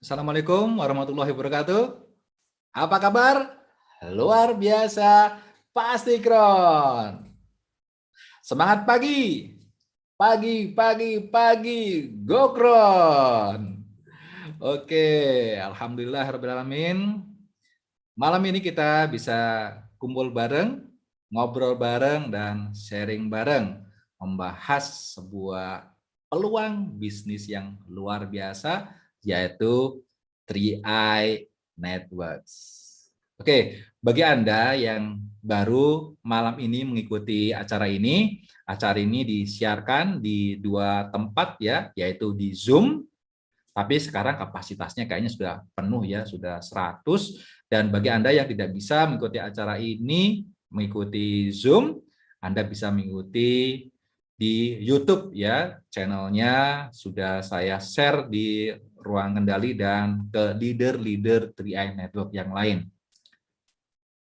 Assalamualaikum warahmatullahi wabarakatuh. Apa kabar? Luar biasa, pasti keren. Semangat pagi, pagi, gokron. Oke, alhamdulillah. Malam ini kita bisa kumpul bareng, ngobrol bareng, dan sharing bareng, membahas sebuah peluang bisnis yang luar biasa, yaitu 3i Networks. Oke, bagi Anda yang baru malam ini mengikuti acara ini disiarkan di dua tempat ya, yaitu di Zoom. Tapi sekarang kapasitasnya kayaknya sudah penuh ya, sudah 100. Dan bagi Anda yang tidak bisa mengikuti acara ini, mengikuti Zoom, Anda bisa mengikuti di YouTube ya, channelnya sudah saya share di ruang kendali dan ke leader-leader 3i Network yang lain.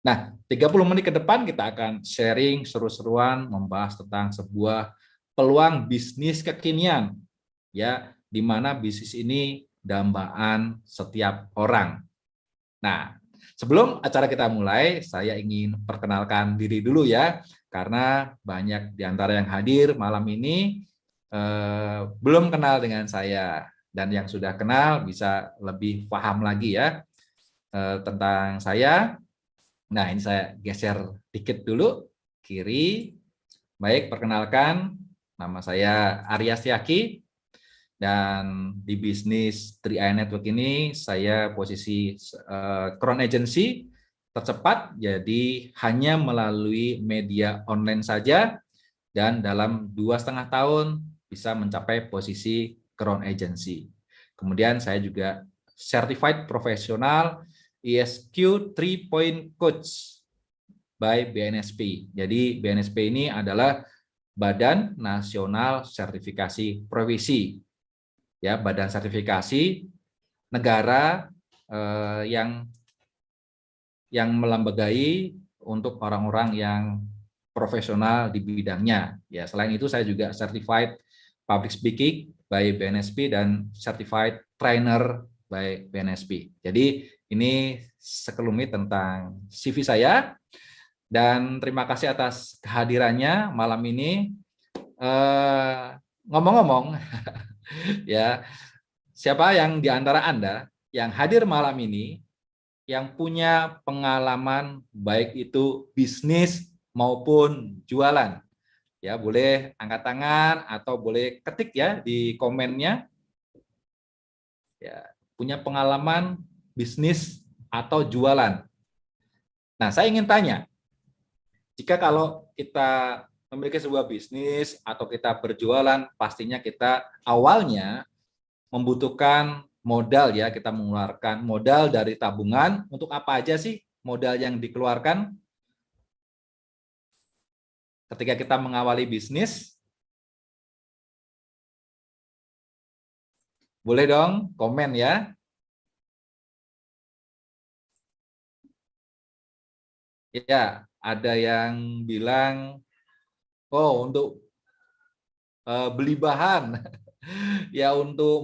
Nah, 30 menit ke depan kita akan sharing seru-seruan membahas tentang sebuah peluang bisnis kekinian ya, di mana bisnis ini dambaan setiap orang. Nah, sebelum acara kita mulai, saya ingin perkenalkan diri dulu ya, karena banyak di antara yang hadir malam ini belum kenal dengan saya, dan yang sudah kenal bisa lebih paham lagi ya tentang saya. Nah, ini saya geser dikit dulu, kiri. Baik, perkenalkan, nama saya Arya Setiaki. Dan di bisnis 3i Network ini saya posisi crown agency tercepat, jadi hanya melalui media online saja, dan dalam 2,5 tahun bisa mencapai posisi crown agency. Kemudian saya juga certified profesional ESQ 3-point coach by BNSP. Jadi BNSP ini adalah Badan Nasional Sertifikasi Profesi. Ya, badan sertifikasi negara yang melembagai untuk orang-orang yang profesional di bidangnya. Ya, selain itu saya juga certified public speaking by BNSP dan certified trainer by BNSP. Jadi ini sekelumit tentang CV saya, dan terima kasih atas kehadirannya malam ini. Ngomong-ngomong, ya, siapa yang di antara Anda yang hadir malam ini yang punya pengalaman baik itu bisnis maupun jualan? Ya, boleh angkat tangan atau boleh ketik ya di komennya. Ya, punya pengalaman bisnis atau jualan. Nah, saya ingin tanya, jika kalau kita memiliki sebuah bisnis atau kita berjualan, pastinya kita awalnya membutuhkan modal ya, kita mengeluarkan modal dari tabungan. Untuk apa aja sih modal yang dikeluarkan ketika kita mengawali bisnis? Boleh dong komen ya. Ya, ada yang bilang, oh untuk beli bahan, ya untuk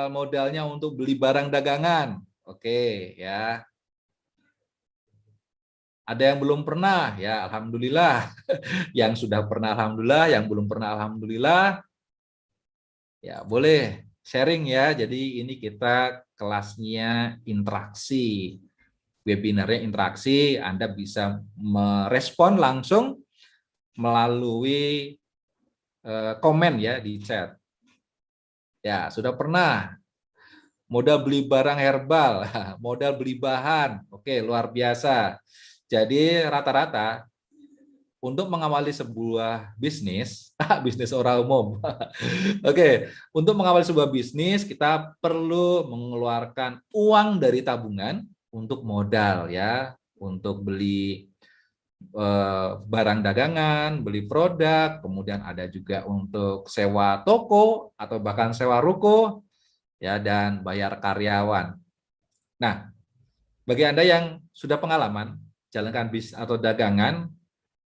modalnya untuk beli barang dagangan. Oke ya. Ada yang belum pernah, ya alhamdulillah. Yang sudah pernah alhamdulillah, yang belum pernah alhamdulillah. Ya, boleh sharing ya. Jadi ini kita kelasnya interaksi. Webinarnya interaksi, Anda bisa merespon langsung melalui komen ya di chat. Ya, sudah pernah modal beli barang herbal, modal beli bahan. Oke, luar biasa. Jadi rata-rata untuk mengawali sebuah bisnis, bisnis orang umum. Oke, untuk mengawali sebuah bisnis kita perlu mengeluarkan uang dari tabungan untuk modal ya, untuk beli barang dagangan, beli produk, kemudian ada juga untuk sewa toko atau bahkan sewa ruko ya, dan bayar karyawan. Nah, bagi Anda yang sudah pengalaman jalankan bisnis atau dagangan,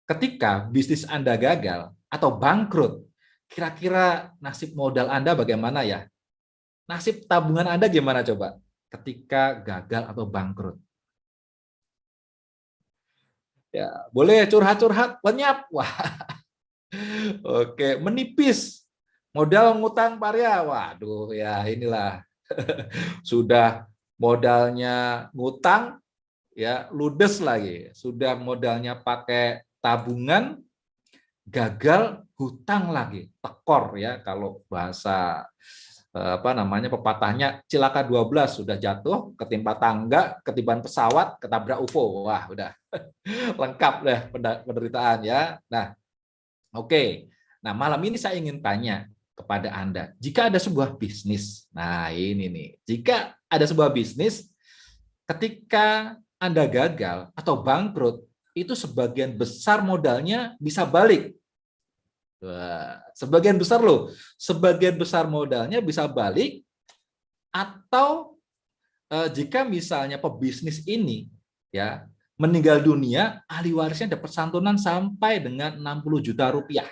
ketika bisnis Anda gagal atau bangkrut, kira-kira nasib modal Anda bagaimana ya? Nasib tabungan Anda gimana coba? Ketika gagal atau bangkrut. Ya, boleh curhat-curhat, lenyap. Wah, oke, menipis. Modal ngutang pariah. Waduh, ya inilah. Sudah modalnya ngutang, ya ludes lagi. Sudah modalnya pakai tabungan, gagal hutang lagi, tekor ya kalau bahasa apa namanya pepatahnya cilaka 12 sudah jatuh, ketimpa tangga, ketiban pesawat, ketabrak UFO. Wah, udah lengkap deh penderitaan ya. Nah, oke. Nah, malam ini saya ingin tanya kepada Anda, jika ada sebuah bisnis. Nah, ini nih. Jika ada sebuah bisnis ketika Anda gagal atau bangkrut, itu sebagian besar modalnya bisa balik. Wah, sebagian besar loh, sebagian besar modalnya bisa balik atau jika misalnya pebisnis ini ya meninggal dunia, ahli warisnya dapat santunan sampai dengan 60 juta rupiah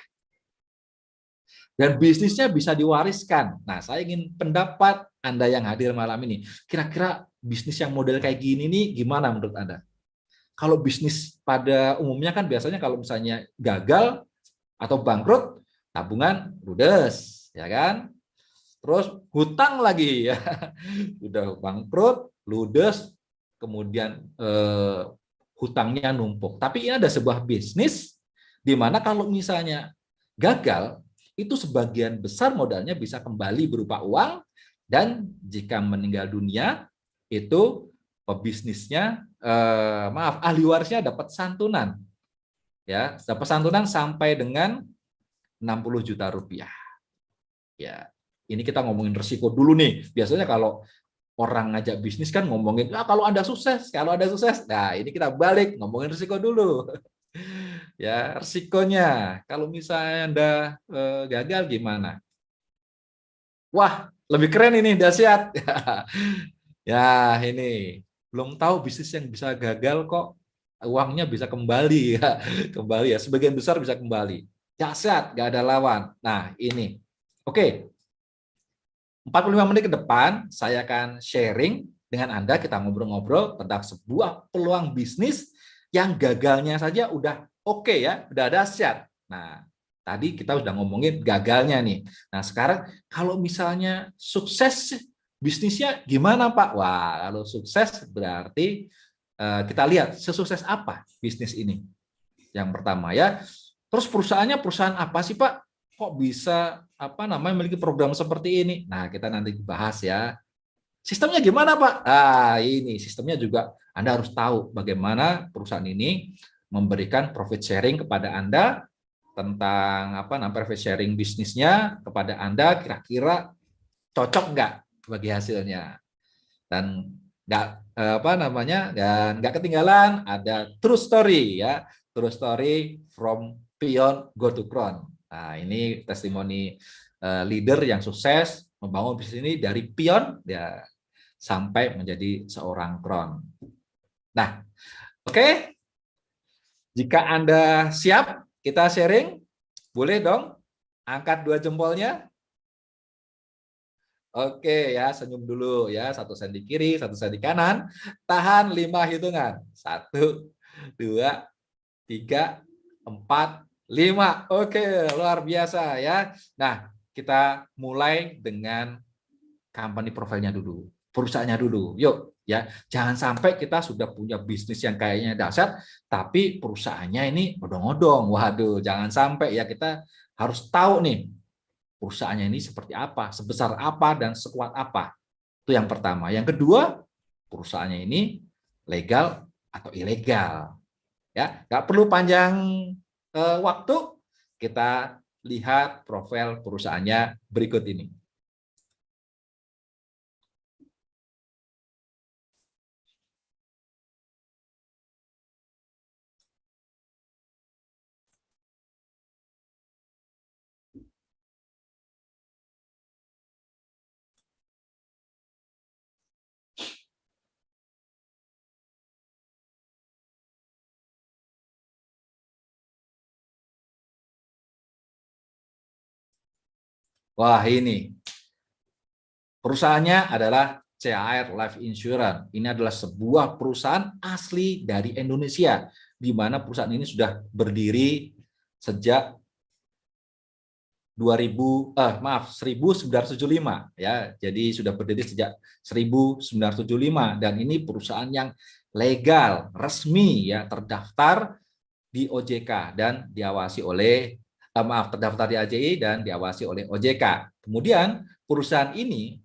dan bisnisnya bisa diwariskan. Nah, saya ingin pendapat Anda yang hadir malam ini. Kira-kira bisnis yang model kayak gini nih gimana menurut Anda? Kalau bisnis pada umumnya kan biasanya kalau misalnya gagal atau bangkrut, tabungan ludes, ya kan? Terus hutang lagi ya. Udah bangkrut, ludes, kemudian hutangnya numpuk. Tapi ini ada sebuah bisnis di mana kalau misalnya gagal, itu sebagian besar modalnya bisa kembali berupa uang dan jika meninggal dunia itu pebisnisnya maaf ahli warisnya dapat santunan ya, dapat santunan sampai dengan 60 juta rupiah. Ya, ini kita ngomongin resiko dulu nih. Biasanya kalau orang ngajak bisnis kan ngomongin, ah, kalau Anda sukses, kalau Anda sukses. Nah, ini kita balik ngomongin resiko dulu. Ya, resikonya. Kalau misalnya Anda gagal gimana? Wah, lebih keren ini, dahsyat. Ya, ini belum tahu bisnis yang bisa gagal kok uangnya bisa kembali ya, kembali ya. Sebagian besar bisa kembali. Dahsyat, nggak ada lawan. Nah, ini. Oke, 45 menit ke depan saya akan sharing dengan Anda, kita ngobrol-ngobrol tentang sebuah peluang bisnis yang gagalnya saja udah oke ya, udah dahsyat. Nah, tadi kita udah ngomongin gagalnya nih. Nah, sekarang kalau misalnya sukses bisnisnya gimana Pak? Wah, kalau sukses berarti kita lihat sesukses apa bisnis ini. Yang pertama ya. Terus perusahaannya perusahaan apa sih Pak? Kok bisa apa namanya memiliki program seperti ini? Nah, kita nanti bahas ya. Sistemnya gimana Pak? Ah, ini sistemnya juga Anda harus tahu bagaimana perusahaan ini memberikan profit sharing kepada Anda tentang apa namanya profit sharing bisnisnya kepada Anda kira-kira cocok nggak bagi hasilnya dan nggak apa namanya dan nggak ketinggalan ada true story ya, true story from Pion go to Crown. Nah, ini testimoni leader yang sukses membangun bisnis ini dari pion ya sampai menjadi seorang Crown. Nah, oke, jika Anda siap kita sharing, boleh dong angkat dua jempolnya. Oke ya, senyum dulu ya. Satu sen di kiri, satu sen di kanan. Tahan 5 hitungan. 1, 2, 3, 4, 5. Oke, luar biasa ya. Nah, kita mulai dengan company profile-nya dulu. Perusahaannya dulu. Yuk ya. Jangan sampai kita sudah punya bisnis yang kayaknya dahsyat, tapi perusahaannya ini odong-odong. Waduh, jangan sampai ya, kita harus tahu nih perusahaannya ini seperti apa, sebesar apa, dan sekuat apa. Itu yang pertama. Yang kedua, perusahaannya ini legal atau ilegal. Ya, nggak perlu panjang waktu, kita lihat profil perusahaannya berikut ini. Wah, ini Perusahaannya adalah CAR Life Insurance. Ini adalah sebuah perusahaan asli dari Indonesia, di mana perusahaan ini sudah berdiri sejak 1975 ya. Jadi sudah berdiri sejak 1975 dan ini perusahaan yang legal, resmi ya, terdaftar di OJK dan diawasi oleh terdaftar di AJI dan diawasi oleh OJK. Kemudian perusahaan ini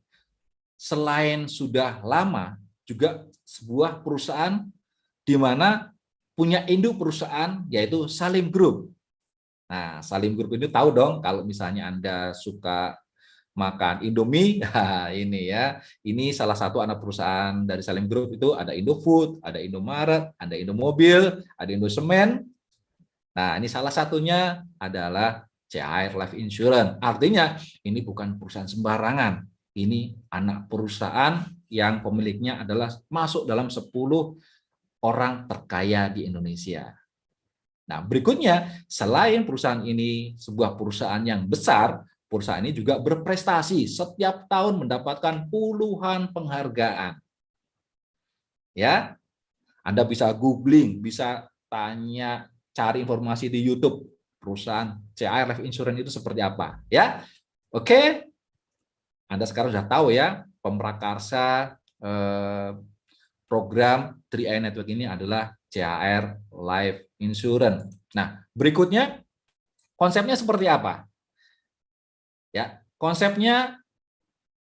selain sudah lama juga sebuah perusahaan di mana punya induk perusahaan yaitu Salim Group. Nah, Salim Group ini tahu dong kalau misalnya Anda suka makan Indomie, nah ini ya, ini salah satu anak perusahaan dari Salim Group itu ada Indofood, ada Indomaret, ada Indomobil, ada Indosemen. Nah, ini salah satunya adalah CAR Life Insurance. Artinya ini bukan perusahaan sembarangan. Ini anak perusahaan yang pemiliknya adalah masuk dalam 10 orang terkaya di Indonesia. Nah, berikutnya, selain perusahaan ini sebuah perusahaan yang besar, perusahaan ini juga berprestasi. Setiap tahun mendapatkan puluhan penghargaan. Ya, Anda bisa googling, bisa tanya, cari informasi di YouTube perusahaan CAR Life Insurance itu seperti apa. Ya, oke. Anda sekarang sudah tahu ya, pemrakarsa program 3i Network ini adalah CAR Life Insurance. Nah, berikutnya konsepnya seperti apa? Ya, konsepnya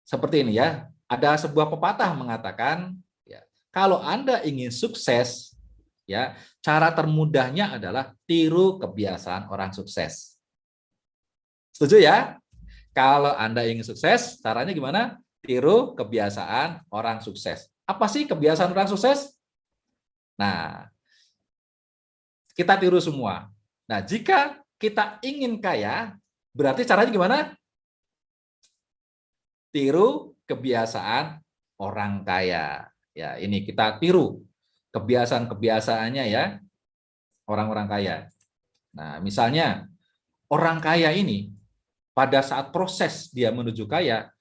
seperti ini ya. Ada sebuah pepatah mengatakan, ya, kalau Anda ingin sukses, ya, cara termudahnya adalah tiru kebiasaan orang sukses. Setuju ya? Kalau Anda ingin sukses, caranya gimana? Tiru kebiasaan orang sukses. Apa sih kebiasaan orang sukses? Nah, kita tiru semua. Nah, jika kita ingin kaya, berarti caranya gimana? Tiru kebiasaan orang kaya. Ya, ini kita tiru kebiasaan-kebiasaannya ya, orang-orang kaya. Nah, misalnya orang kaya ini pada saat proses dia menuju kaya,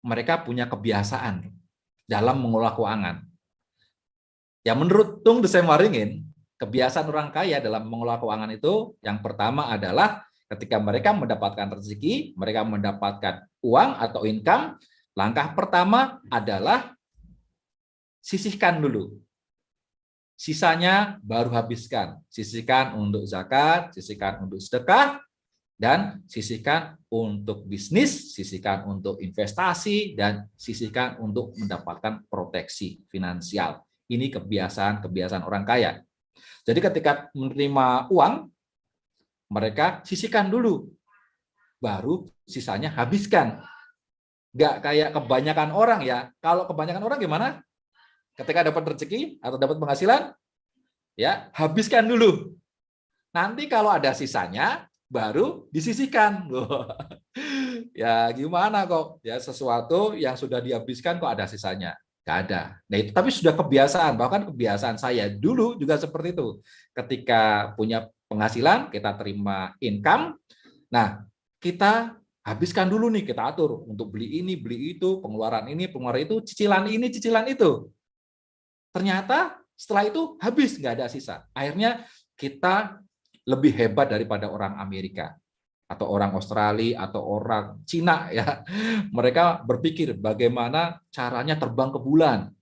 mereka punya kebiasaan dalam mengelola keuangan. Ya, menurut Tung Desem Waringin, kebiasaan orang kaya dalam mengelola keuangan itu yang pertama adalah ketika mereka mendapatkan rezeki, mereka mendapatkan uang atau income, langkah pertama adalah sisihkan dulu. Sisanya baru habiskan. Sisihkan untuk zakat, sisihkan untuk sedekah, dan sisihkan untuk bisnis, sisihkan untuk investasi, dan sisihkan untuk mendapatkan proteksi finansial. Ini kebiasaan-kebiasaan orang kaya. Jadi ketika menerima uang, mereka sisihkan dulu, baru sisanya habiskan. Nggak kayak kebanyakan orang ya. Kalau kebanyakan orang gimana? Ketika dapat rezeki atau dapat penghasilan, ya habiskan dulu. Nanti kalau ada sisanya, baru disisihkan. Ya gimana kok? Ya sesuatu yang sudah dihabiskan kok ada sisanya? Nggak ada. Nah itu tapi sudah kebiasaan. Bahkan kebiasaan saya dulu juga seperti itu. Ketika punya penghasilan, kita terima income. Nah kita habiskan dulu nih, kita atur untuk beli ini, beli itu, pengeluaran ini, pengeluaran itu, cicilan ini, cicilan itu. Ternyata setelah itu habis, nggak ada sisa. Akhirnya kita lebih hebat daripada orang Amerika atau orang Australia atau orang Cina ya. Mereka berpikir bagaimana caranya terbang ke bulan.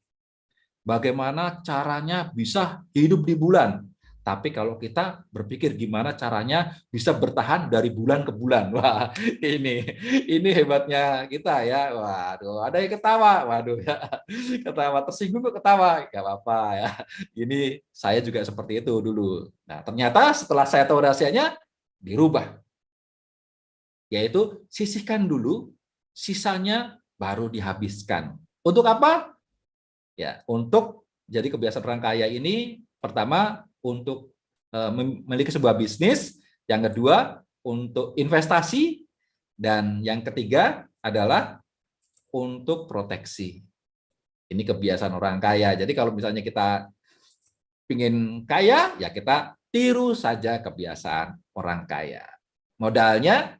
Bagaimana caranya bisa hidup di bulan. Tapi kalau kita berpikir gimana caranya bisa bertahan dari bulan ke bulan. Wah, ini hebatnya kita ya. Waduh, ada yang ketawa. Waduh ya. Ketawa tersinggung kok ketawa. Enggak apa-apa ya. Ini saya juga seperti itu dulu. Nah, ternyata setelah saya tahu rahasianya dirubah. Yaitu sisihkan dulu, sisanya baru dihabiskan. Untuk apa? Ya, untuk jadi kebiasaan orang kaya ini pertama untuk memiliki sebuah bisnis, yang kedua untuk investasi, dan yang ketiga adalah untuk proteksi. Ini kebiasaan orang kaya. Jadi kalau misalnya kita ingin kaya, ya kita tiru saja kebiasaan orang kaya. Modalnya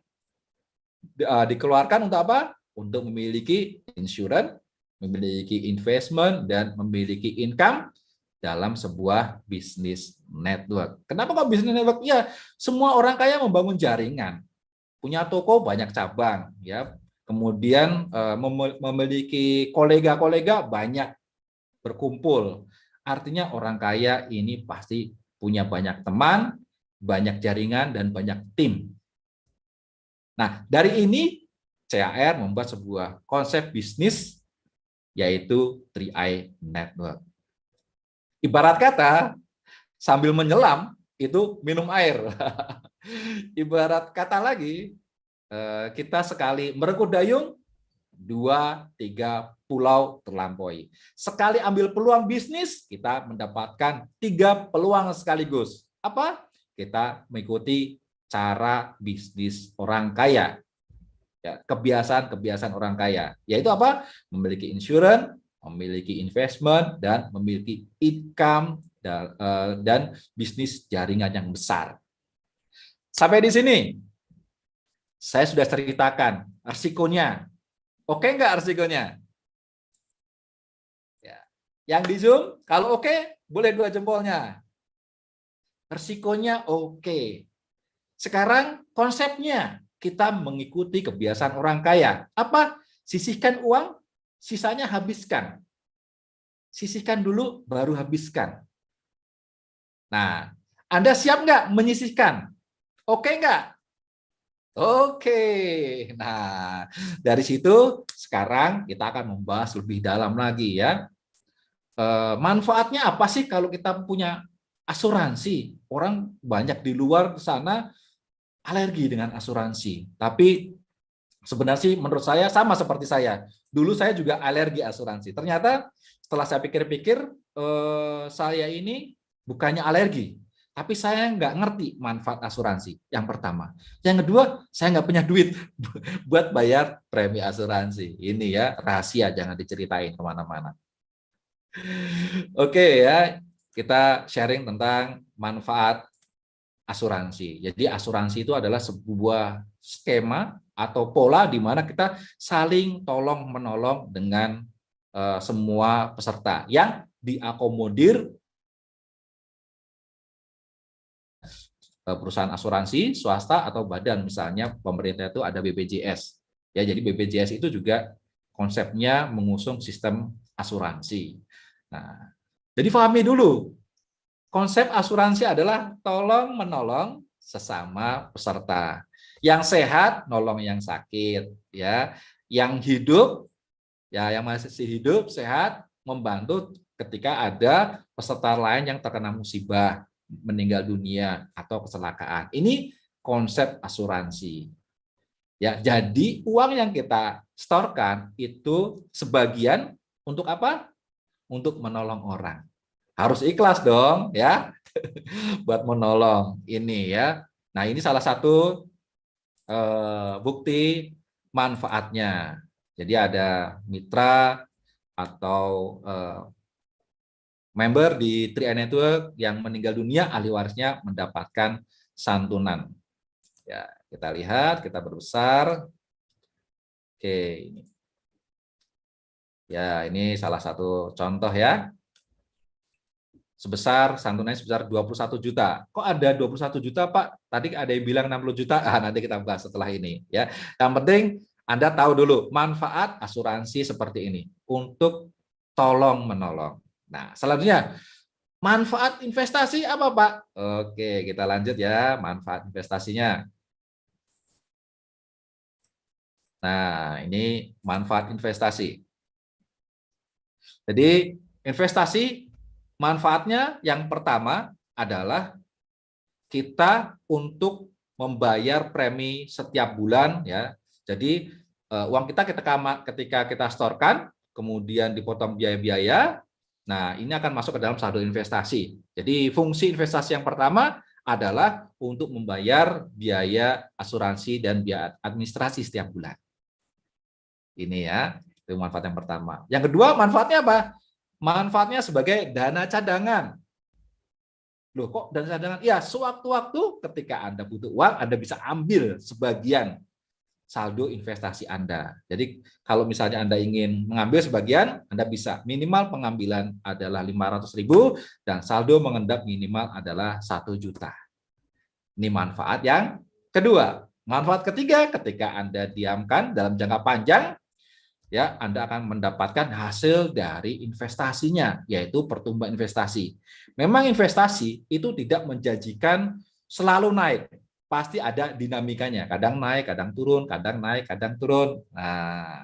dikeluarkan untuk apa? untuk memiliki insurance, memiliki investment, dan memiliki income dalam sebuah bisnis network. Kenapa kok bisnis network? Ya, semua orang kaya membangun jaringan, punya toko banyak cabang, ya. Kemudian memiliki kolega-kolega banyak berkumpul. Artinya orang kaya ini pasti punya banyak teman, banyak jaringan, dan banyak tim. Nah, dari ini CAR membuat sebuah konsep bisnis yaitu 3i Network. Ibarat kata, sambil menyelam itu minum air. Ibarat kata lagi, kita sekali merekut dayung, 2-3 pulau terlampaui. Sekali ambil peluang bisnis, kita mendapatkan 3 peluang sekaligus. Apa? Kita mengikuti cara bisnis orang kaya. Ya, kebiasaan-kebiasaan orang kaya. Yaitu apa? Memiliki insurance, memiliki investment, dan memiliki income dan bisnis jaringan yang besar. Sampai di sini, saya sudah ceritakan risikonya. Oke nggak risikonya? Ya. Yang di Zoom, kalau oke, boleh 2 jempolnya. Risikonya oke. Sekarang konsepnya, kita mengikuti kebiasaan orang kaya. Apa? Sisihkan uang, sisanya habiskan. Sisihkan dulu, baru habiskan. Nah, Anda siap nggak menyisihkan? Oke nggak? Oke. Nah, dari situ sekarang kita akan membahas lebih dalam lagi ya. Manfaatnya apa sih kalau kita punya asuransi? Orang banyak di luar sana alergi dengan asuransi. Tapi sebenarnya sih menurut saya sama seperti saya. Dulu saya juga alergi asuransi. Ternyata setelah saya pikir-pikir, saya ini bukannya alergi, tapi saya nggak ngerti manfaat asuransi. Yang pertama. Yang kedua, saya nggak punya duit buat bayar premi asuransi. Ini ya rahasia, jangan diceritain kemana-mana. Oke ya, kita sharing tentang manfaat asuransi. Jadi asuransi itu adalah sebuah skema atau pola di mana kita saling tolong-menolong dengan semua peserta yang diakomodir perusahaan asuransi, swasta, atau badan. Misalnya pemerintah itu ada BPJS. Ya, jadi BPJS itu juga konsepnya mengusung sistem asuransi. Nah, jadi pahami dulu, konsep asuransi adalah tolong-menolong sesama peserta. Yang sehat, nolong yang sakit. Ya, yang hidup, ya yang masih hidup, sehat, membantu ketika ada peserta lain yang terkena musibah, meninggal dunia, atau kecelakaan. Ini konsep asuransi. Ya, jadi uang yang kita setorkan itu sebagian untuk apa? Untuk menolong orang. Harus ikhlas dong, ya, buat menolong ini ya. Nah, ini salah satu bukti manfaatnya. Jadi ada mitra atau member di 3i Network yang meninggal dunia, ahli warisnya mendapatkan santunan. Ya, kita lihat, kita berbesar. Oke, ini. Ya, ini salah satu contoh ya. Santunannya sebesar 21 juta. Kok ada 21 juta, Pak? Tadi ada yang bilang 60 juta. Nanti kita bahas setelah ini ya. Yang penting Anda tahu dulu manfaat asuransi seperti ini untuk tolong menolong. Nah, selanjutnya manfaat investasi apa, Pak? Oke, kita lanjut ya, manfaat investasinya. Nah, ini manfaat investasi. Jadi, investasi manfaatnya yang pertama adalah kita untuk membayar premi setiap bulan ya. Jadi uang kita ketika kita setorkan, kemudian dipotong biaya-biaya. Nah, ini akan masuk ke dalam saldo investasi. Jadi fungsi investasi yang pertama adalah untuk membayar biaya asuransi dan biaya administrasi setiap bulan. Ini ya, itu manfaat yang pertama. Yang kedua, manfaatnya apa? Manfaatnya sebagai dana cadangan. Loh, kok dana cadangan? Ya, sewaktu-waktu ketika Anda butuh uang, Anda bisa ambil sebagian saldo investasi Anda. Jadi kalau misalnya Anda ingin mengambil sebagian, Anda bisa. Minimal pengambilan adalah 500.000 dan saldo mengendap minimal adalah 1 juta. Ini manfaat yang kedua. Manfaat ketiga, ketika Anda diamkan dalam jangka panjang, ya Anda akan mendapatkan hasil dari investasinya, yaitu pertumbuhan investasi. Memang investasi itu tidak menjanjikan selalu naik. Pasti ada dinamikanya, kadang naik, kadang turun, kadang naik, kadang turun. Nah,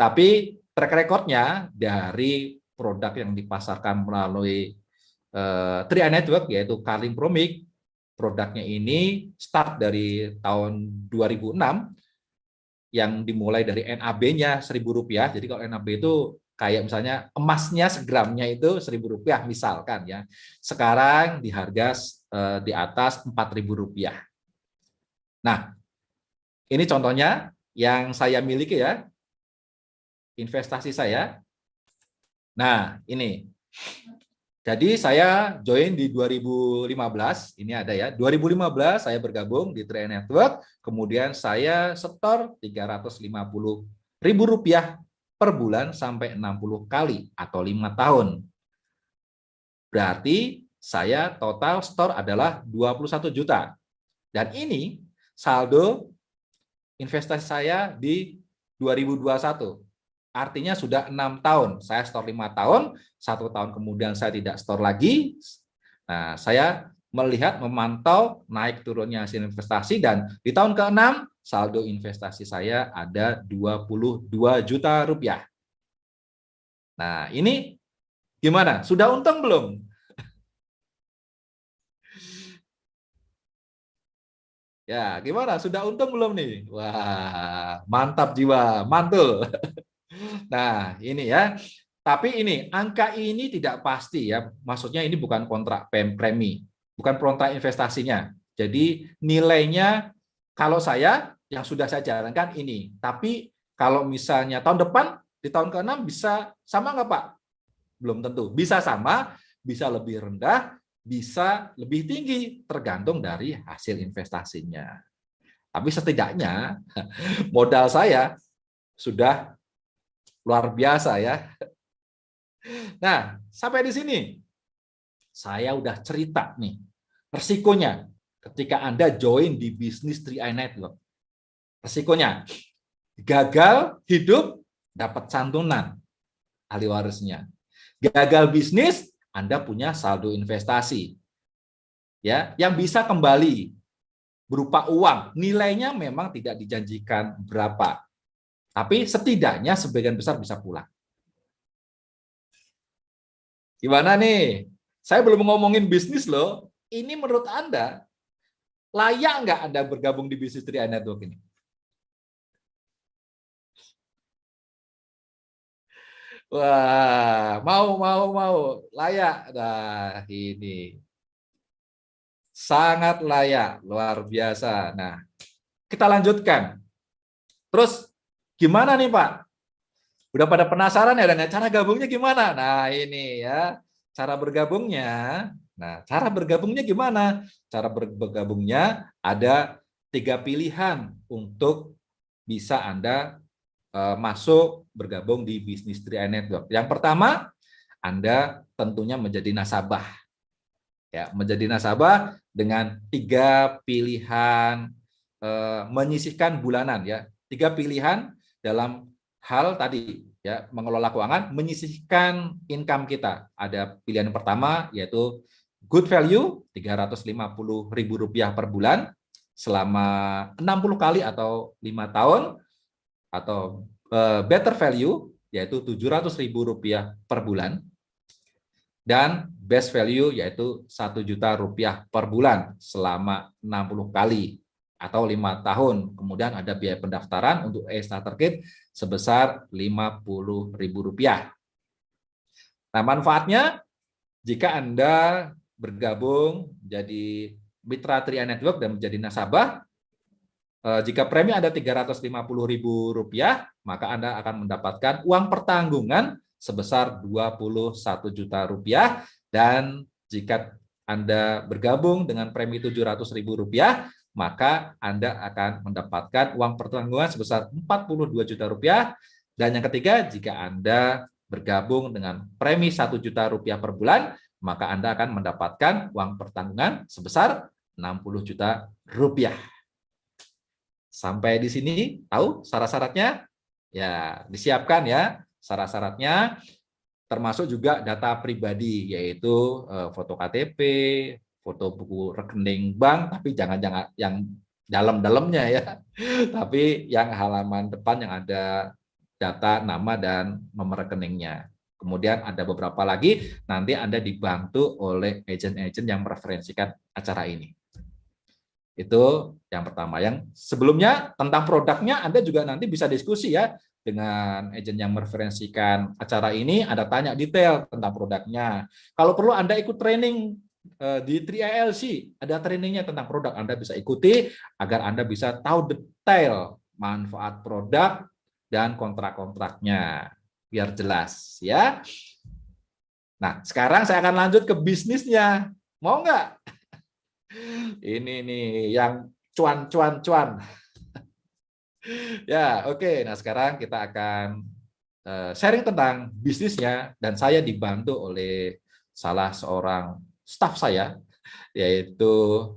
tapi track record-nya dari produk yang dipasarkan melalui 3i Network, yaitu Carlin Promic, produknya ini start dari tahun 2006, yang dimulai dari NAB-nya Rp1.000. Jadi kalau NAB itu kayak misalnya emasnya segramnya itu Rp1.000 misalkan ya. Sekarang di harga di atas Rp4.000. Nah, ini contohnya yang saya miliki ya, investasi saya. Nah, ini. Jadi saya join di 2015, ini ada ya. 2015 saya bergabung di 3i Network, kemudian saya setor Rp350.000 per bulan sampai 60 kali atau 5 tahun. Berarti saya total store adalah 21 juta. Dan ini saldo investasi saya di 2021. Artinya sudah 6 tahun. Saya store 5 tahun, 1 tahun kemudian saya tidak store lagi. Nah, saya melihat, memantau naik turunnya hasil investasi, dan di tahun ke-6 saldo investasi saya ada Rp22 juta. Nah, ini gimana? Sudah untung belum? Ya, gimana? Sudah untung belum nih? Wah, mantap jiwa, mantul. Nah, ini ya. Tapi ini, angka ini tidak pasti ya. Maksudnya ini bukan kontrak premi, bukan kontrak investasinya. Jadi nilainya kalau saya yang sudah saya jalankan ini. Tapi kalau misalnya tahun depan, di tahun ke-6 bisa sama nggak Pak? Belum tentu. Bisa sama, bisa lebih rendah, bisa lebih tinggi, tergantung dari hasil investasinya. Tapi setidaknya modal saya sudah luar biasa ya. Nah, sampai di sini saya udah cerita nih resikonya ketika Anda join di bisnis 3i Network. Resikonya gagal hidup dapat santunan ahli warisnya. Gagal bisnis Anda punya saldo investasi. Ya, yang bisa kembali berupa uang. Nilainya memang tidak dijanjikan berapa. Tapi setidaknya sebagian besar bisa pulang. Gimana nih? Saya belum ngomongin bisnis loh. Ini menurut Anda, layak nggak Anda bergabung di bisnis 3i Network ini? Wah, mau. Layak. Nah, ini. Sangat layak, luar biasa. Nah, kita lanjutkan. Terus, gimana nih Pak? Udah pada penasaran ya dengan cara gabungnya gimana? Nah, ini ya, cara bergabungnya. Nah, cara bergabungnya gimana? Cara bergabungnya ada 3 pilihan untuk bisa Anda masuk bergabung di bisnis 3i Network. Yang pertama, Anda tentunya menjadi nasabah. Ya, menjadi nasabah dengan 3 pilihan menyisihkan bulanan ya. 3 pilihan dalam hal tadi ya, mengelola keuangan, menyisihkan income kita. Ada pilihan pertama yaitu good value Rp350.000 per bulan selama 60 kali atau 5 tahun, atau better value yaitu Rp700.000 per bulan, dan best value yaitu Rp1 juta per bulan selama 60 kali atau 5 tahun. Kemudian ada biaya pendaftaran untuk starter kit sebesar Rp50.000. Nah, manfaatnya jika Anda bergabung jadi mitra 3i Network dan menjadi nasabah, jika premi Anda Rp350.000, maka Anda akan mendapatkan uang pertanggungan sebesar Rp21 juta, dan jika Anda bergabung dengan premi Rp700.000, maka Anda akan mendapatkan uang pertanggungan sebesar 42 juta rupiah. Dan yang ketiga, jika Anda bergabung dengan premi 1 juta rupiah per bulan, maka Anda akan mendapatkan uang pertanggungan sebesar 60 juta rupiah. Sampai di sini tahu syarat-syaratnya? Ya, disiapkan ya syarat-syaratnya, termasuk juga data pribadi, yaitu foto KTP, foto buku rekening bank, tapi jangan yang dalam-dalamnya ya, tapi yang halaman depan yang ada data nama dan nomor rekeningnya. Kemudian ada beberapa lagi, nanti Anda dibantu oleh agen-agen yang mereferensikan acara ini. Itu yang pertama. Yang sebelumnya tentang produknya Anda juga nanti bisa diskusi ya dengan agen yang mereferensikan acara ini. Anda tanya detail tentang produknya. Kalau perlu Anda ikut training di 3ILC, ada trainingnya tentang produk, Anda bisa ikuti agar Anda bisa tahu detail manfaat produk dan kontrak-kontraknya biar jelas ya. Nah, sekarang saya akan lanjut ke bisnisnya. Mau nggak? Ini nih yang cuan. Ya, oke. Nah, sekarang kita akan sharing tentang bisnisnya, dan saya dibantu oleh salah seorang staf saya, yaitu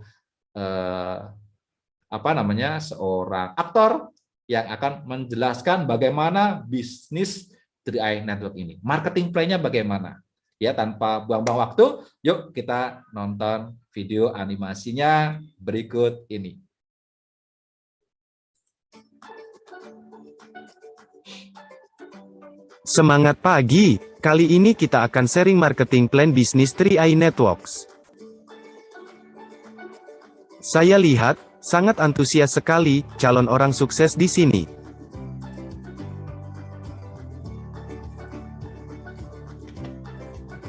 seorang aktor yang akan menjelaskan bagaimana bisnis 3i Network ini. Marketing plan-nya bagaimana? Ya, tanpa buang-buang waktu, yuk kita nonton video animasinya berikut ini. Semangat pagi, kali ini kita akan sharing marketing plan bisnis 3i Networks. Saya lihat, sangat antusias sekali, calon orang sukses di sini.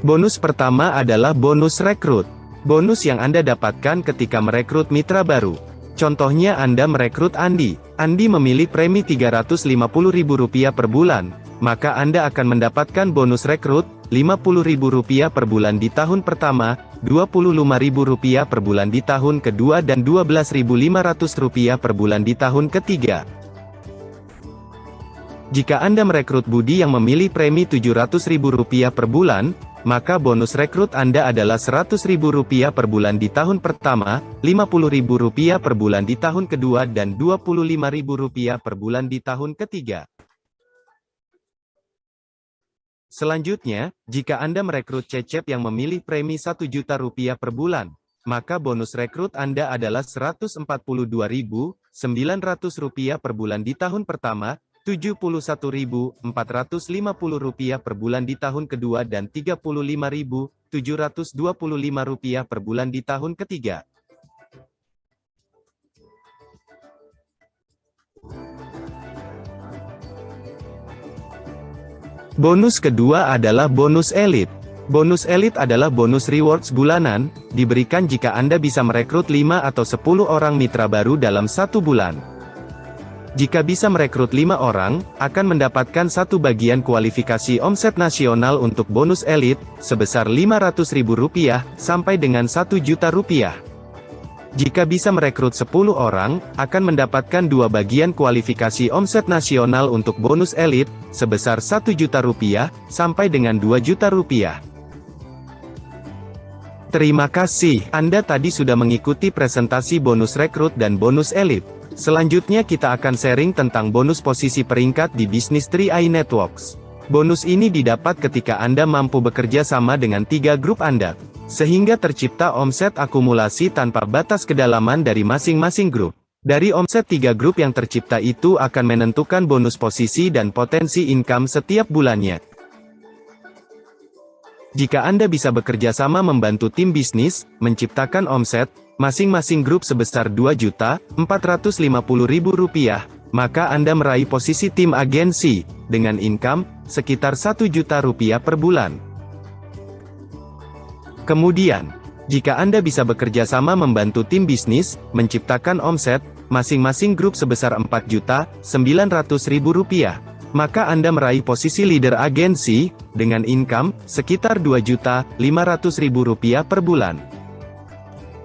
Bonus pertama adalah bonus rekrut. Bonus yang Anda dapatkan ketika merekrut mitra baru. Contohnya Anda merekrut Andi. Andi memilih premi Rp350.000 per bulan. Maka Anda akan mendapatkan bonus rekrut Rp50.000 per bulan di tahun pertama, Rp25.000 per bulan di tahun kedua, dan Rp12.500 per bulan di tahun ketiga. Jika Anda merekrut Budi yang memilih premi Rp700.000 per bulan, maka bonus rekrut Anda adalah Rp100.000 per bulan di tahun pertama, Rp50.000 per bulan di tahun kedua, dan Rp25.000 per bulan di tahun ketiga. Selanjutnya, jika Anda merekrut Cecep yang memilih premi Rp1 juta per bulan, maka bonus rekrut Anda adalah Rp142.900 per bulan di tahun pertama, Rp71.450 per bulan di tahun kedua, dan Rp35.725 per bulan di tahun ketiga. Bonus kedua adalah bonus elit. Bonus elit adalah bonus rewards bulanan, diberikan jika Anda bisa merekrut 5 atau 10 orang mitra baru dalam 1 bulan. Jika bisa merekrut 5 orang, akan mendapatkan 1 bagian kualifikasi omset nasional untuk bonus elit, sebesar Rp500.000 sampai dengan Rp1 juta. Jika bisa merekrut 10 orang, akan mendapatkan 2 bagian kualifikasi omset nasional untuk bonus elit, sebesar Rp1 juta sampai dengan Rp2 juta. Terima kasih, Anda tadi sudah mengikuti presentasi bonus rekrut dan bonus elit. Selanjutnya kita akan sharing tentang bonus posisi peringkat di bisnis 3i Networks. Bonus ini didapat ketika Anda mampu bekerja sama dengan 3 grup Anda, sehingga tercipta omset akumulasi tanpa batas kedalaman dari masing-masing grup. Dari omset 3 grup yang tercipta itu akan menentukan bonus posisi dan potensi income setiap bulannya. Jika Anda bisa bekerja sama membantu tim bisnis, menciptakan omset, masing-masing grup sebesar Rp2.450.000, maka Anda meraih posisi tim agensi, dengan income, sekitar Rp1 juta per bulan. Kemudian, jika Anda bisa bekerja sama membantu tim bisnis, menciptakan omset, masing-masing grup sebesar Rp4.900.000, maka Anda meraih posisi leader agensi, dengan income, sekitar Rp2.500.000 per bulan.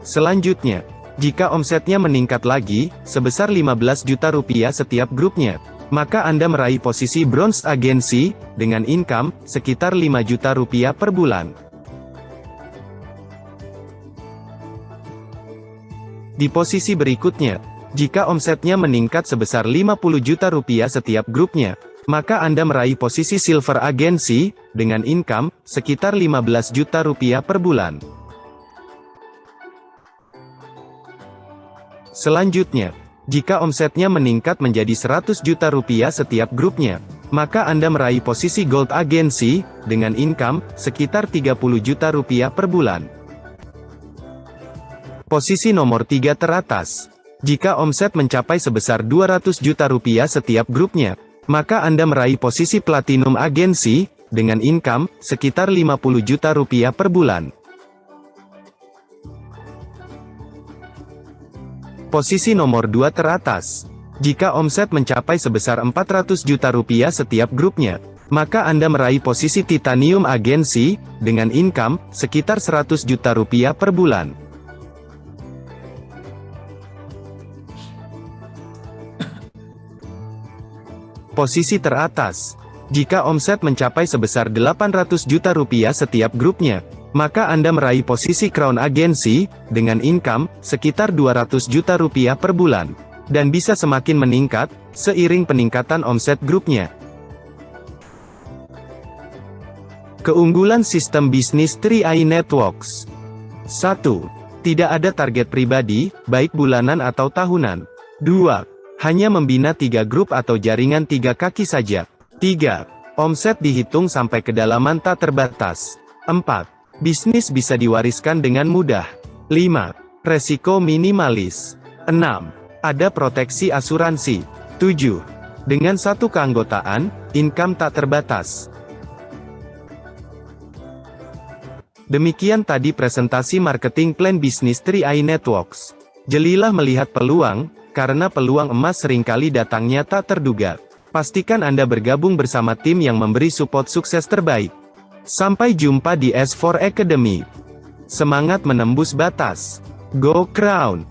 Selanjutnya, Jika omsetnya meningkat lagi, sebesar 15 juta rupiah setiap grupnya, maka Anda meraih posisi bronze agensi, dengan income, sekitar 5 juta rupiah per bulan. Di posisi berikutnya, jika omsetnya meningkat sebesar 50 juta rupiah setiap grupnya, maka Anda meraih posisi silver agensi, dengan income, sekitar 15 juta rupiah per bulan. Selanjutnya, jika omsetnya meningkat menjadi 100 juta rupiah setiap grupnya, maka Anda meraih posisi gold agensi, dengan income, sekitar 30 juta rupiah per bulan. Posisi nomor 3 teratas. Jika omset mencapai sebesar 200 juta rupiah setiap grupnya, maka Anda meraih posisi platinum agensi, dengan income, sekitar 50 juta rupiah per bulan. Posisi nomor 2 teratas. Jika omset mencapai sebesar 400 juta rupiah setiap grupnya, maka Anda meraih posisi titanium agensi, dengan income, sekitar 100 juta rupiah per bulan. Posisi teratas. Jika omset mencapai sebesar 800 juta rupiah setiap grupnya, maka Anda meraih posisi crown agensi, dengan income, sekitar 200 juta rupiah per bulan. Dan bisa semakin meningkat, seiring peningkatan omset grupnya. Keunggulan sistem bisnis 3i Networks. 1. Tidak ada target pribadi, baik bulanan atau tahunan. 2. Hanya membina 3 grup atau jaringan 3 kaki saja. 3. Omset dihitung sampai kedalaman tak terbatas. 4. Bisnis bisa diwariskan dengan mudah. 5. Resiko minimalis. 6. Ada proteksi asuransi. 7. Dengan satu keanggotaan, income tak terbatas. Demikian tadi presentasi marketing plan bisnis 3i Networks. Jelilah melihat peluang, karena peluang emas seringkali datangnya tak terduga. Pastikan Anda bergabung bersama tim yang memberi support sukses terbaik. Sampai jumpa di S4 Academy. Semangat menembus batas. Go Crown!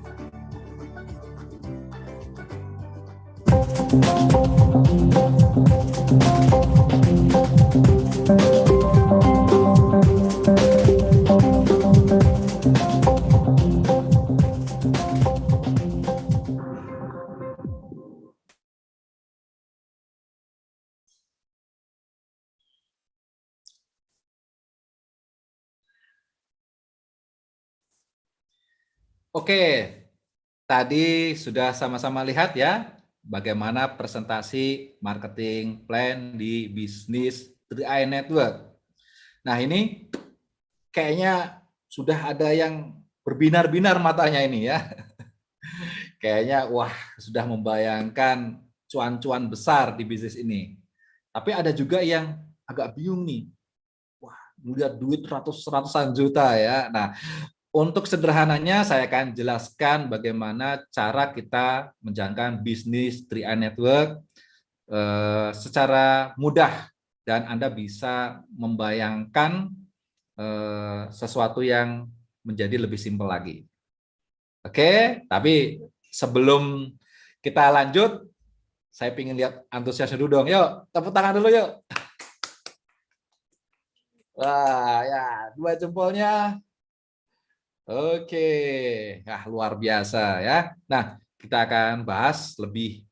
Oke, tadi sudah sama-sama lihat ya bagaimana presentasi marketing plan di bisnis 3i Network. Nah, ini kayaknya sudah ada yang berbinar-binar matanya ini ya. Kayaknya wah, sudah membayangkan cuan-cuan besar di bisnis ini. Tapi ada juga yang agak bingung nih. Wah, melihat duit ratusan juta ya. Nah, untuk sederhananya saya akan jelaskan bagaimana cara kita menjalankan bisnis 3i Network secara mudah dan Anda bisa membayangkan sesuatu yang menjadi lebih simpel lagi. Oke, tapi sebelum kita lanjut, saya ingin lihat antusiasnya dulu dong. Yuk, tepuk tangan dulu yuk. Wah, ya, 2 jempolnya. Oke, luar biasa ya. Nah, kita akan bahas lebih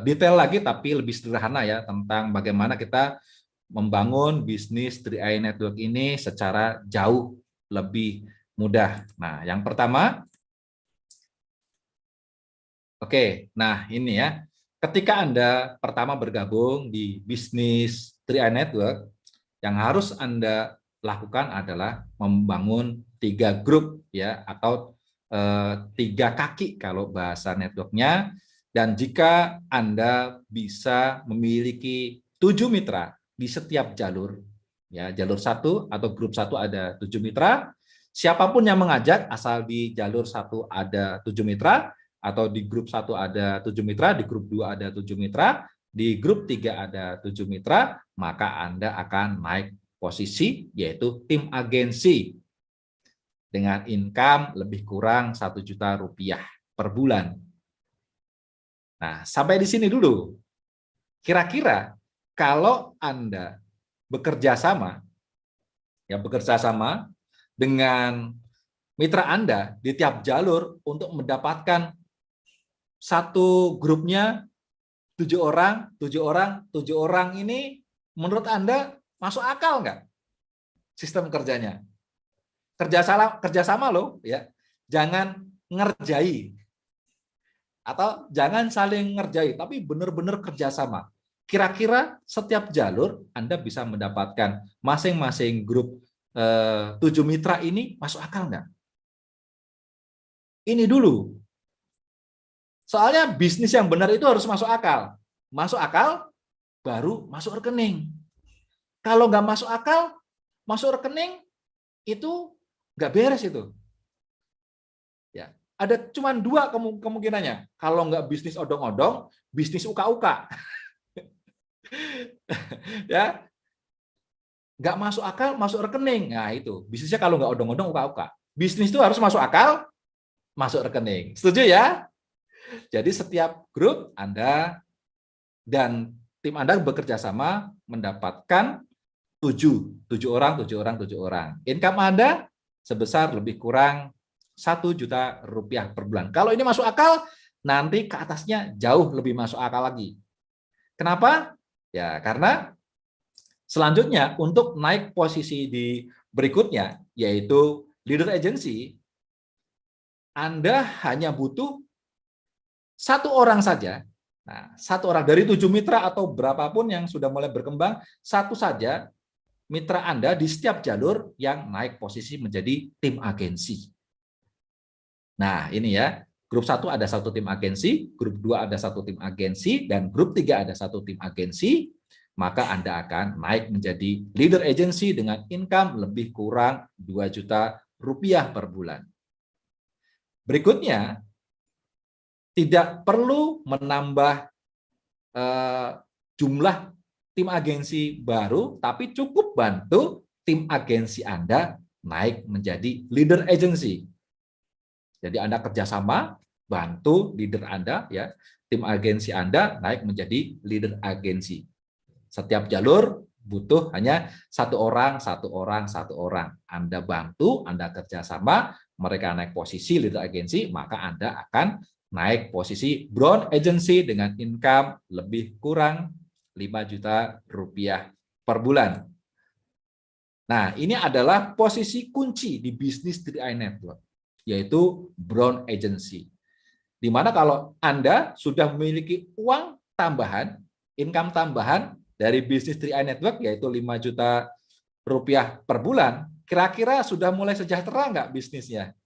detail lagi tapi lebih sederhana ya tentang bagaimana kita membangun bisnis 3i Network ini secara jauh lebih mudah. Nah, yang pertama, nah ini ya, ketika Anda pertama bergabung di bisnis 3i Network, yang harus Anda lakukan adalah membangun 3 grup ya atau 3 kaki kalau bahasa networknya. Dan jika Anda bisa memiliki 7 mitra di setiap jalur, ya jalur 1 atau grup 1 ada 7 mitra, siapapun yang mengajak asal di jalur 1 ada 7 mitra atau di grup 1 ada 7 mitra, di grup 2 ada 7 mitra, di grup 3 ada 7 mitra, maka Anda akan naik posisi yaitu tim agensi. dengan income lebih kurang 1 juta rupiah per bulan. Nah, sampai di sini dulu. Kira-kira kalau Anda bekerja sama dengan mitra Anda di tiap jalur untuk mendapatkan satu grupnya 7 orang, 7 orang, 7 orang ini, menurut Anda masuk akal nggak sistem kerjanya? Kerjasama loh, ya. Jangan ngerjai atau jangan saling ngerjai, tapi benar-benar kerjasama. Kira-kira setiap jalur Anda bisa mendapatkan masing-masing grup 7 mitra ini masuk akal nggak? Ini dulu. Soalnya bisnis yang benar itu harus masuk akal. Masuk akal, baru masuk rekening. Kalau nggak masuk akal, masuk rekening, itu nggak beres itu. Ya, ada cuma 2 kemungkinannya. Kalau nggak bisnis odong-odong, bisnis uka-uka. Ya, nggak masuk akal, masuk rekening. Nah itu, bisnisnya kalau nggak odong-odong, uka-uka. Bisnis itu harus masuk akal, masuk rekening. Setuju ya? Jadi setiap grup Anda dan tim Anda bekerja sama mendapatkan 7 orang, 7 orang, 7 orang. Income Anda sebesar lebih kurang 1 juta rupiah per bulan. Kalau ini masuk akal, nanti ke atasnya jauh lebih masuk akal lagi. Kenapa? Ya, karena selanjutnya untuk naik posisi di berikutnya, yaitu leader agency, Anda hanya butuh 1 orang saja. Nah, 1 orang dari 7 mitra atau berapapun yang sudah mulai berkembang, 1 saja mitra Anda di setiap jalur yang naik posisi menjadi tim agensi. Nah, ini ya. Grup 1 ada 1 tim agensi, grup 2 ada 1 tim agensi, dan grup 3 ada 1 tim agensi, maka Anda akan naik menjadi leader agency dengan income lebih kurang 2 juta rupiah per bulan. Berikutnya, tidak perlu menambah jumlah tim agensi baru, tapi cukup bantu tim agensi Anda naik menjadi leader agency. Jadi Anda kerjasama, bantu leader Anda, ya, tim agensi Anda naik menjadi leader agensi. Setiap jalur butuh hanya 1 orang, 1 orang, 1 orang. Anda bantu, Anda kerjasama, mereka naik posisi leader agensi, maka Anda akan naik posisi brown agency dengan income lebih kurang 5 juta rupiah per bulan. Nah, ini adalah posisi kunci di bisnis 3i Network, yaitu brown agency. Di mana kalau Anda sudah memiliki uang tambahan, income tambahan dari bisnis 3i Network, yaitu 5 juta rupiah per bulan, kira-kira sudah mulai sejahtera nggak bisnisnya?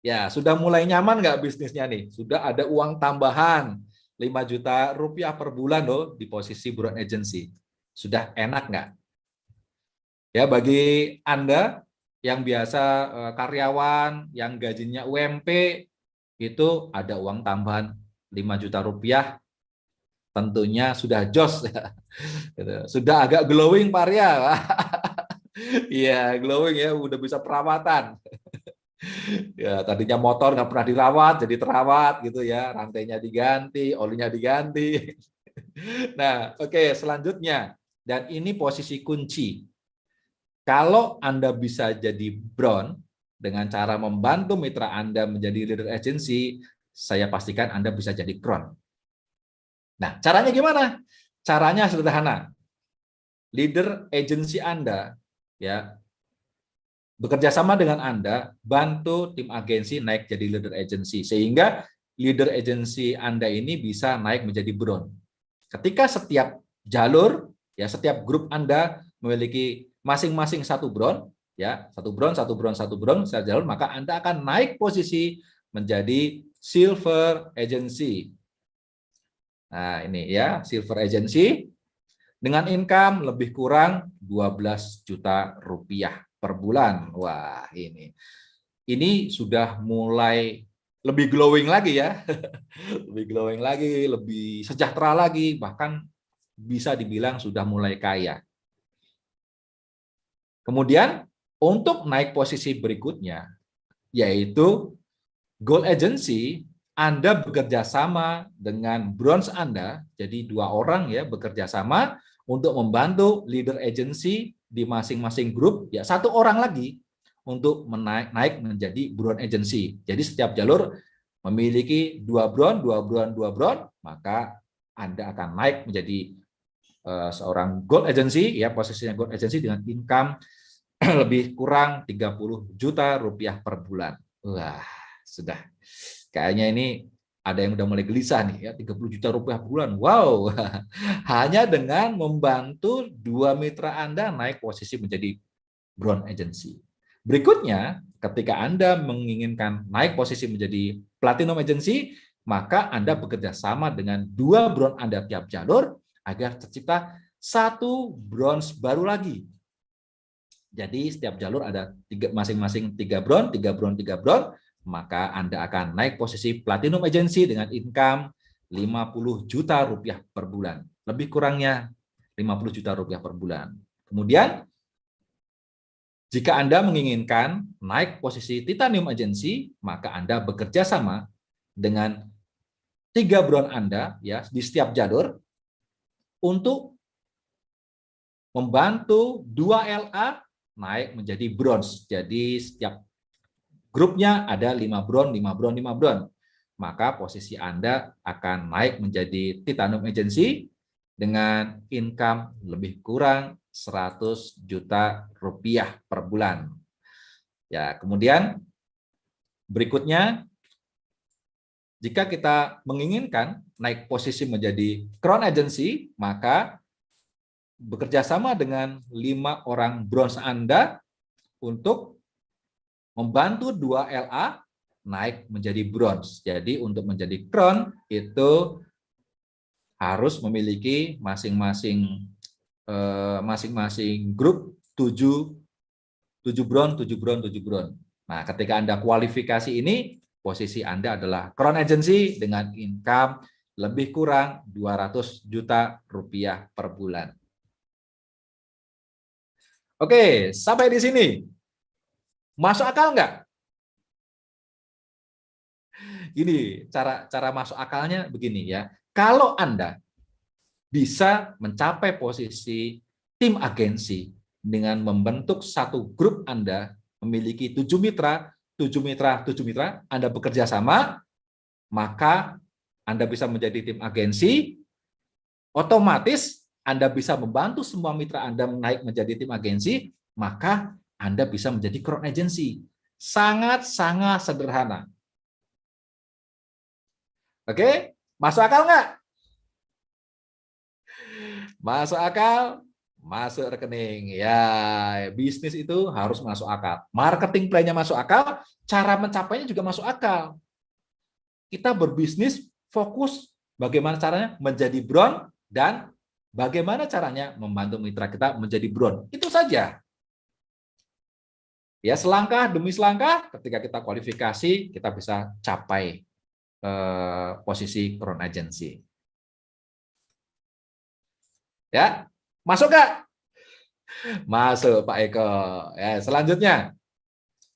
Ya, sudah mulai nyaman nggak bisnisnya nih? Sudah ada uang tambahan 5 juta rupiah per bulan loh di posisi brown agency. Sudah enak nggak? Ya, bagi Anda yang biasa karyawan, yang gajinya UMP, itu ada uang tambahan 5 juta rupiah, tentunya sudah jos. Sudah agak glowing Pak Arya. Iya, glowing ya, udah bisa perawatan. Ya, tadinya motor nggak pernah dirawat, jadi terawat gitu ya, rantainya diganti, olinya diganti. Nah, oke, selanjutnya, dan ini posisi kunci. Kalau Anda bisa jadi brown dengan cara membantu mitra Anda menjadi leader agency, saya pastikan Anda bisa jadi crown. Nah, caranya gimana? Caranya sederhana. Leader agency Anda, ya, bekerja sama dengan Anda, bantu tim agensi naik jadi leader agency, sehingga leader agency Anda ini bisa naik menjadi brown. Ketika setiap jalur, ya, setiap grup Anda memiliki masing-masing 1 brown, ya, 1 brown, 1 brown, 1 brown, setiap jalur, maka Anda akan naik posisi menjadi silver agency. Nah, ini ya, silver agency dengan income lebih kurang 12 juta rupiah per bulan. Wah, ini sudah mulai lebih glowing lagi ya. Lebih glowing lagi, lebih sejahtera lagi, bahkan bisa dibilang sudah mulai kaya. Kemudian untuk naik posisi berikutnya, yaitu Gold Agency, Anda bekerja sama dengan bronze Anda, jadi 2 orang ya bekerja sama untuk membantu leader agency di masing-masing grup, ya 1 orang lagi untuk naik menjadi bronze agency. Jadi setiap jalur memiliki 2 bronze, 2 bronze, 2 bronze, maka Anda akan naik menjadi seorang gold agency, ya posisinya gold agency dengan income lebih kurang 30 juta rupiah per bulan. Wah, sudah. Kayaknya ini ada yang udah mulai gelisah nih ya, 30 juta rupiah per bulan. Wow. Hanya dengan membantu 2 mitra Anda naik posisi menjadi bronze agency. Berikutnya, ketika Anda menginginkan naik posisi menjadi platinum agency, maka Anda bekerja sama dengan 2 bronze Anda tiap jalur agar tercipta 1 bronze baru lagi. Jadi setiap jalur ada masing-masing 3 bronze, 3 bronze, 3 bronze, maka Anda akan naik posisi platinum agency dengan income 50 juta rupiah per bulan. Lebih kurangnya 50 juta rupiah per bulan. Kemudian, jika Anda menginginkan naik posisi titanium agency, maka Anda bekerja sama dengan 3 bronze Anda ya di setiap jalur untuk membantu 2 LA naik menjadi bronze. Jadi setiap grupnya ada 5 bronze, 5 bronze, 5 bronze. Maka posisi Anda akan naik menjadi titanium agency dengan income lebih kurang 100 juta rupiah per bulan. Ya, kemudian berikutnya, jika kita menginginkan naik posisi menjadi crown agency, maka bekerja sama dengan 5 orang bronze Anda untuk membantu 2 LA naik menjadi bronze. Jadi untuk menjadi crown itu harus memiliki masing-masing grup 7 bronze, 7 bronze, 7 bronze. Nah, ketika Anda kualifikasi ini, posisi Anda adalah crown agency dengan income lebih kurang 200 juta rupiah per bulan. Oke, sampai di sini. Masuk akal nggak? Gini, cara masuk akalnya begini ya. Kalau Anda bisa mencapai posisi tim agensi dengan membentuk satu grup Anda, memiliki 7 mitra, 7 mitra, 7 mitra, Anda bekerja sama, maka Anda bisa menjadi tim agensi, otomatis Anda bisa membantu semua mitra Anda naik menjadi tim agensi, maka Anda bisa menjadi crown agency. Sangat-sangat sederhana. Oke, masuk akal nggak? Masuk akal, masuk rekening. Ya, bisnis itu harus masuk akal. Marketing plan-nya masuk akal, cara mencapainya juga masuk akal. Kita berbisnis fokus bagaimana caranya menjadi bronze dan bagaimana caranya membantu mitra kita menjadi bronze. Itu saja. Ya, selangkah demi selangkah ketika kita kualifikasi, kita bisa capai posisi crown agency. Ya, masuk nggak? Masuk Pak Eko. Ya, selanjutnya,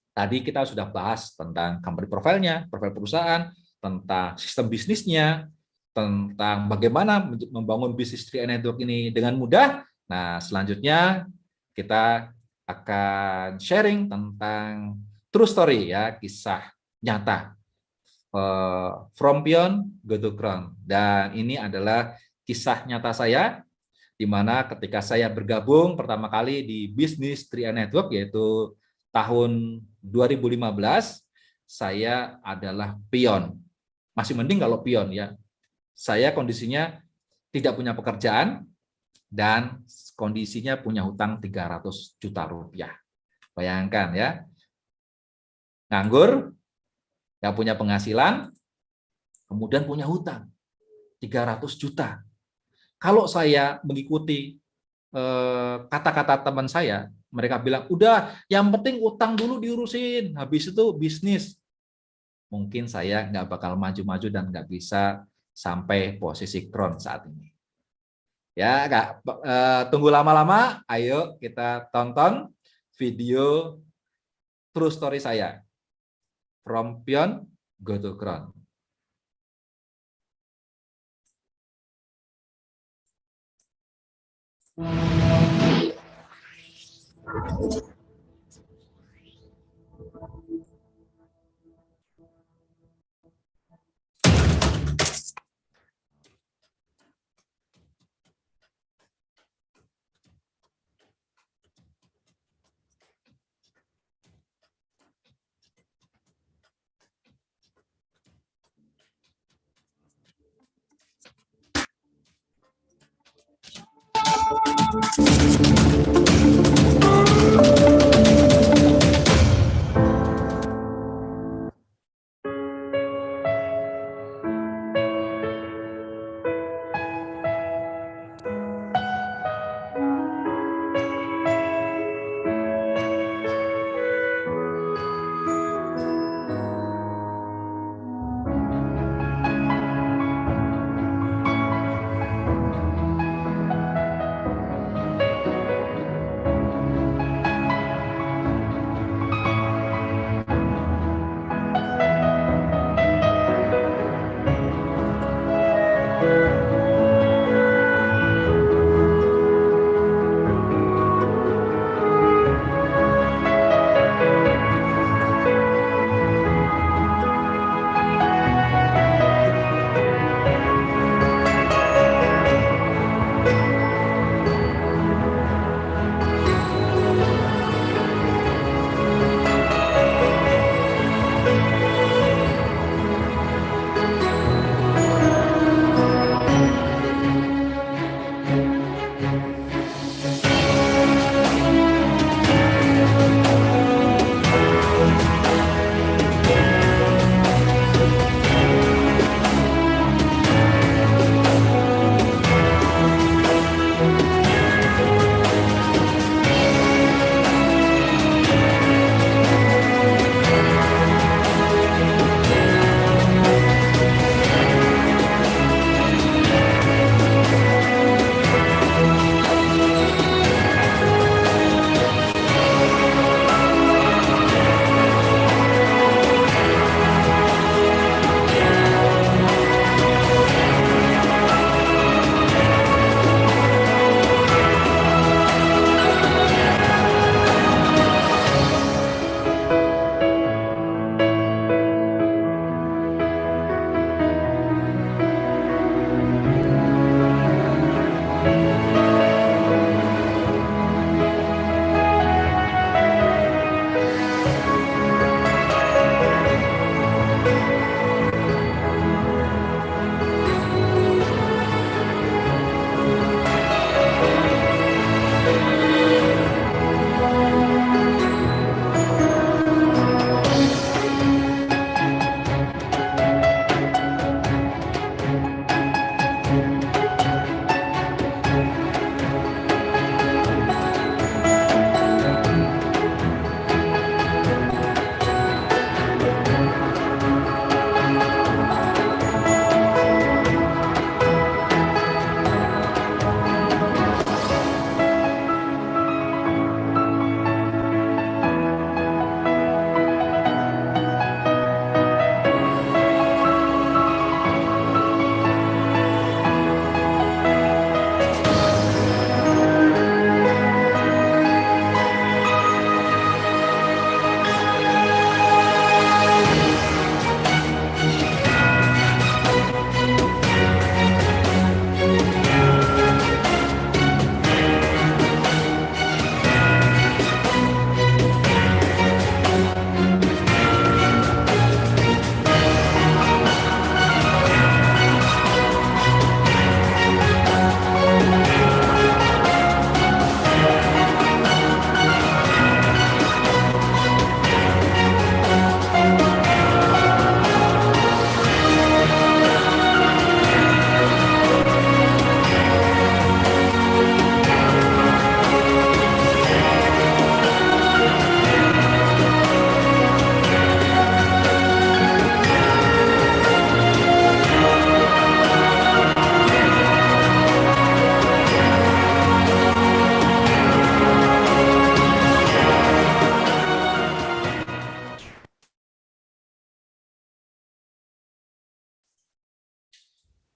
tadi kita sudah bahas tentang company profile-nya, profil perusahaan, tentang sistem bisnisnya, tentang bagaimana membangun bisnis 3 network ini dengan mudah. Nah, selanjutnya kita akan sharing tentang true story ya, kisah nyata from pion go to crown. Dan ini adalah kisah nyata saya, di mana ketika saya bergabung pertama kali di bisnis 3 network, yaitu tahun 2015, saya adalah pion. Masih mending kalau pion ya. Saya kondisinya tidak punya pekerjaan dan kondisinya punya hutang 300 juta rupiah. Bayangkan ya, nganggur, nggak punya penghasilan, kemudian punya hutang 300 juta. Kalau saya mengikuti kata-kata teman saya, mereka bilang, udah yang penting utang dulu diurusin, habis itu bisnis. Mungkin saya nggak bakal maju-maju dan nggak bisa sampai posisi crown saat ini. Ya, nggak tunggu lama-lama, ayo kita tonton video true story saya. From pion go to crown.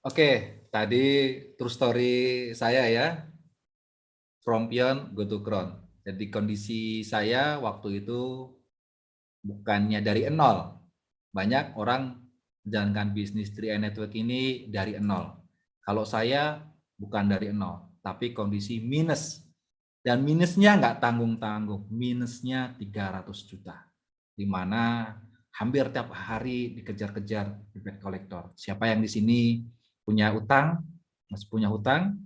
Oke, tadi true story saya ya, from pion go to crown. Jadi kondisi saya waktu itu bukannya dari nol. Banyak orang menjalankan bisnis 3i Network ini dari nol. Kalau saya bukan dari nol, tapi kondisi minus. Dan minusnya nggak tanggung-tanggung, minusnya 300 juta. Di mana hampir tiap hari dikejar-kejar debt collector. Siapa yang di sini punya utang, masih punya hutang,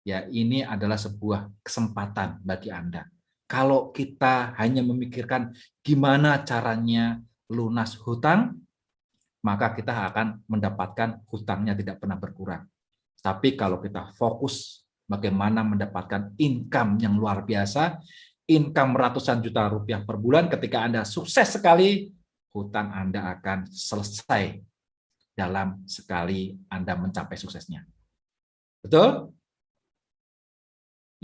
ya ini adalah sebuah kesempatan bagi Anda. Kalau kita hanya memikirkan gimana caranya lunas hutang, maka kita akan mendapatkan hutangnya tidak pernah berkurang. Tapi kalau kita fokus bagaimana mendapatkan income yang luar biasa, income ratusan juta rupiah per bulan, ketika Anda sukses sekali, hutang Anda akan selesai dalam sekali Anda mencapai suksesnya. Betul?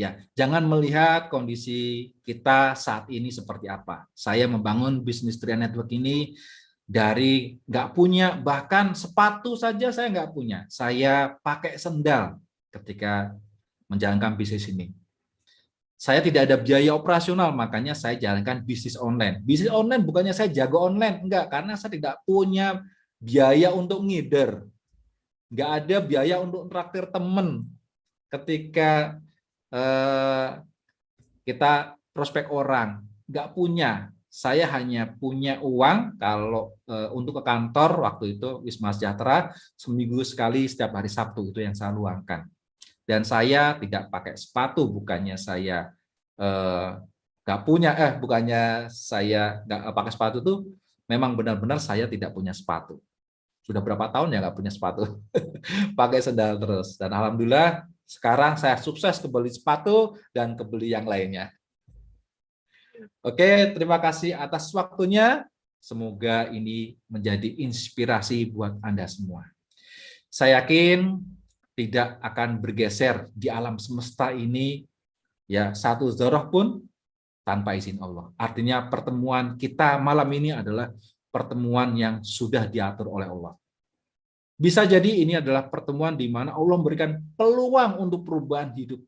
Ya, jangan melihat kondisi kita saat ini seperti apa. Saya membangun bisnis 3i Network ini dari nggak punya, bahkan sepatu saja saya nggak punya. Saya pakai sendal ketika menjalankan bisnis ini. Saya tidak ada biaya operasional, makanya saya jalankan bisnis online. Bisnis online bukannya saya jago online, enggak, karena saya tidak punya biaya untuk ngider. Nggak ada biaya untuk traktir temen ketika kita prospek orang, nggak punya. Saya hanya punya uang kalau untuk ke kantor waktu itu Wisma Sejahtera seminggu sekali setiap hari Sabtu itu yang saya luangkan. Dan saya tidak pakai sepatu, bukannya saya nggak punya, bukannya saya nggak pakai sepatu tuh, memang benar-benar saya tidak punya sepatu. Sudah berapa tahun ya nggak punya sepatu, pakai sendal terus. Dan alhamdulillah sekarang saya sukses kebeli sepatu dan kebeli yang lainnya. Oke, terima kasih atas waktunya. Semoga ini menjadi inspirasi buat Anda semua. Saya yakin tidak akan bergeser di alam semesta ini ya satu zarah pun tanpa izin Allah. Artinya pertemuan kita malam ini adalah pertemuan yang sudah diatur oleh Allah. Bisa jadi ini adalah pertemuan di mana Allah memberikan peluang untuk perubahan hidup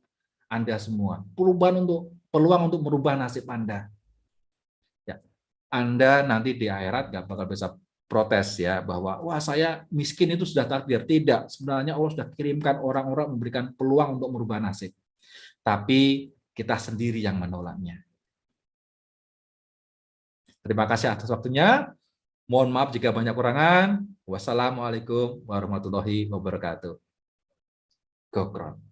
Anda semua. Peluang untuk merubah nasib Anda. Ya, Anda nanti di akhirat nggak bakal bisa protes ya bahwa wah saya miskin itu sudah takdir. Tidak, sebenarnya Allah sudah kirimkan orang-orang memberikan peluang untuk merubah nasib. Tapi kita sendiri yang menolaknya. Terima kasih atas waktunya. Mohon maaf jika banyak kurangan. Wassalamualaikum warahmatullahi wabarakatuh. Gokron.